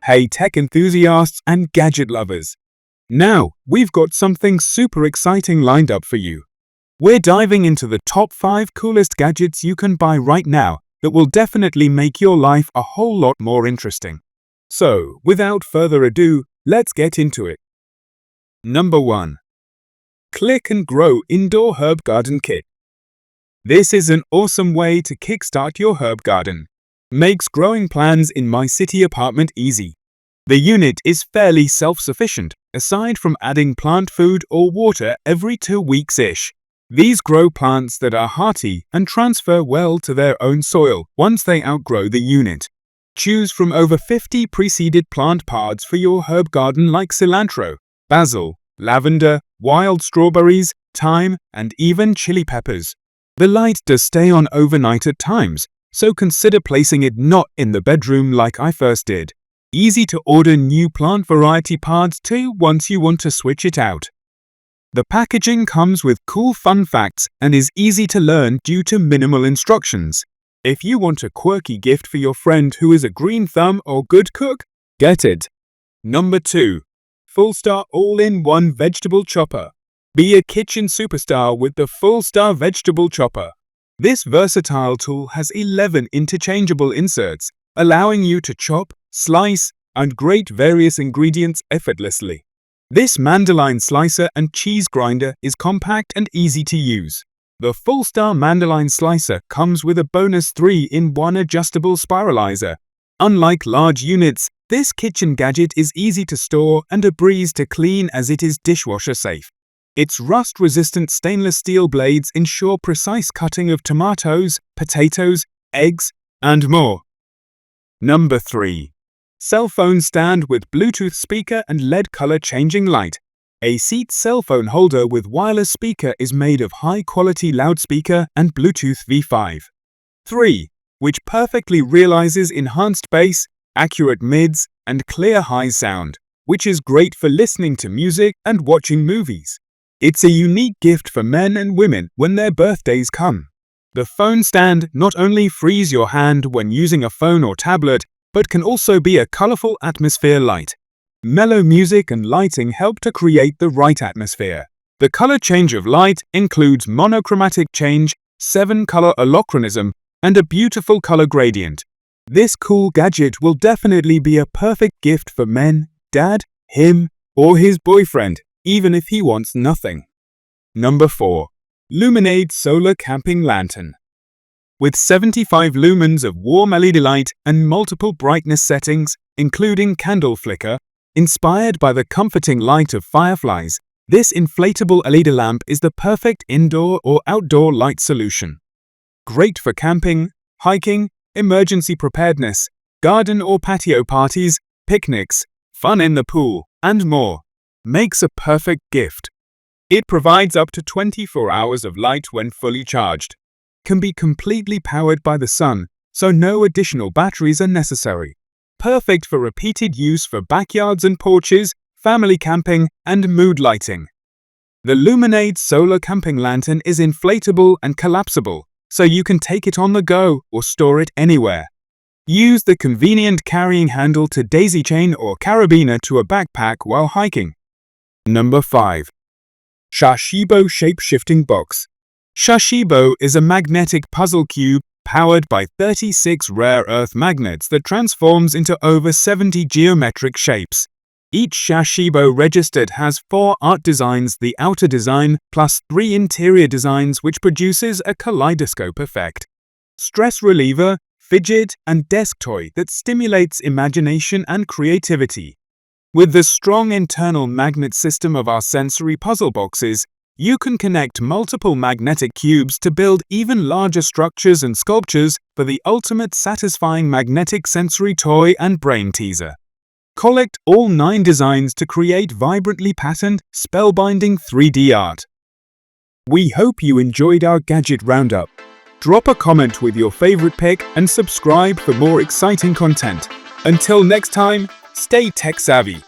Hey tech enthusiasts and gadget lovers! Now, we've got something super exciting lined up for you. We're diving into the top 5 coolest gadgets you can buy right now that will definitely make your life a whole lot more interesting. So, without further ado, let's get into it. Number 1. Click and Grow Indoor Herb Garden Kit. This is an awesome way to kickstart your herb garden. Makes growing plants in my city apartment easy. The unit is fairly self-sufficient, aside from adding plant food or water every 2 weeks-ish. These grow plants that are hearty and transfer well to their own soil once they outgrow the unit. Choose from over 50 pre-seeded plant pods for your herb garden like cilantro, basil, lavender, wild strawberries, thyme, and even chili peppers. The light does stay on overnight at times, so consider placing it not in the bedroom like I first did. Easy to order new plant variety pods too once you want to switch it out. The packaging comes with cool fun facts and is easy to learn due to minimal instructions. If you want a quirky gift for your friend who is a green thumb or good cook, get it. Number 2. Fullstar All-in-One Vegetable Chopper. Be a kitchen superstar with the Fullstar Vegetable Chopper. This versatile tool has 11 interchangeable inserts, allowing you to chop, slice, and grate various ingredients effortlessly. This mandolin slicer and cheese grinder is compact and easy to use. The Fullstar mandolin slicer comes with a bonus 3-in-1 adjustable spiralizer. Unlike large units, this kitchen gadget is easy to store and a breeze to clean as it is dishwasher safe. Its rust-resistant stainless steel blades ensure precise cutting of tomatoes, potatoes, eggs, and more. Number 3. Cell phone stand with Bluetooth speaker and LED color changing light. A seat cell phone holder with wireless speaker is made of high-quality loudspeaker and Bluetooth V5. 3. Which perfectly realizes enhanced bass, accurate mids, and clear high sound, which is great for listening to music and watching movies. It's a unique gift for men and women when their birthdays come. The phone stand not only frees your hand when using a phone or tablet, but can also be a colorful atmosphere light. Mellow music and lighting help to create the right atmosphere. The color change of light includes monochromatic change, 7-color allochronism, and a beautiful color gradient. This cool gadget will definitely be a perfect gift for men, dad, him, or his boyfriend, even if he wants nothing. Number 4. Luminade Solar Camping Lantern. With 75 lumens of warm LED light and multiple brightness settings, including candle flicker, inspired by the comforting light of fireflies, this inflatable LED lamp is the perfect indoor or outdoor light solution. Great for camping, hiking, emergency preparedness, garden or patio parties, picnics, fun in the pool, and more. Makes a perfect gift. It provides up to 24 hours of light when fully charged. Can be completely powered by the sun, so no additional batteries are necessary. Perfect for repeated use for backyards and porches, family camping, and mood lighting. The Luminade Solar Camping Lantern is inflatable and collapsible, so you can take it on the go or store it anywhere. Use the convenient carrying handle to daisy chain or carabiner to a backpack while hiking. Number 5. SHASHIBO Shape Shifting Box. SHASHIBO is a magnetic puzzle cube powered by 36 rare earth magnets that transforms into over 70 geometric shapes. Each SHASHIBO registered has 4 art designs, the outer design, plus 3 interior designs, which produces a kaleidoscope effect. Stress reliever, fidget, and desk toy that stimulates imagination and creativity. With the strong internal magnet system of our sensory puzzle boxes, you can connect multiple magnetic cubes to build even larger structures and sculptures for the ultimate satisfying magnetic sensory toy and brain teaser. Collect all 9 designs to create vibrantly patterned, spellbinding 3D art. We hope you enjoyed our gadget roundup. Drop a comment with your favorite pick and subscribe for more exciting content. Until next time, stay tech savvy.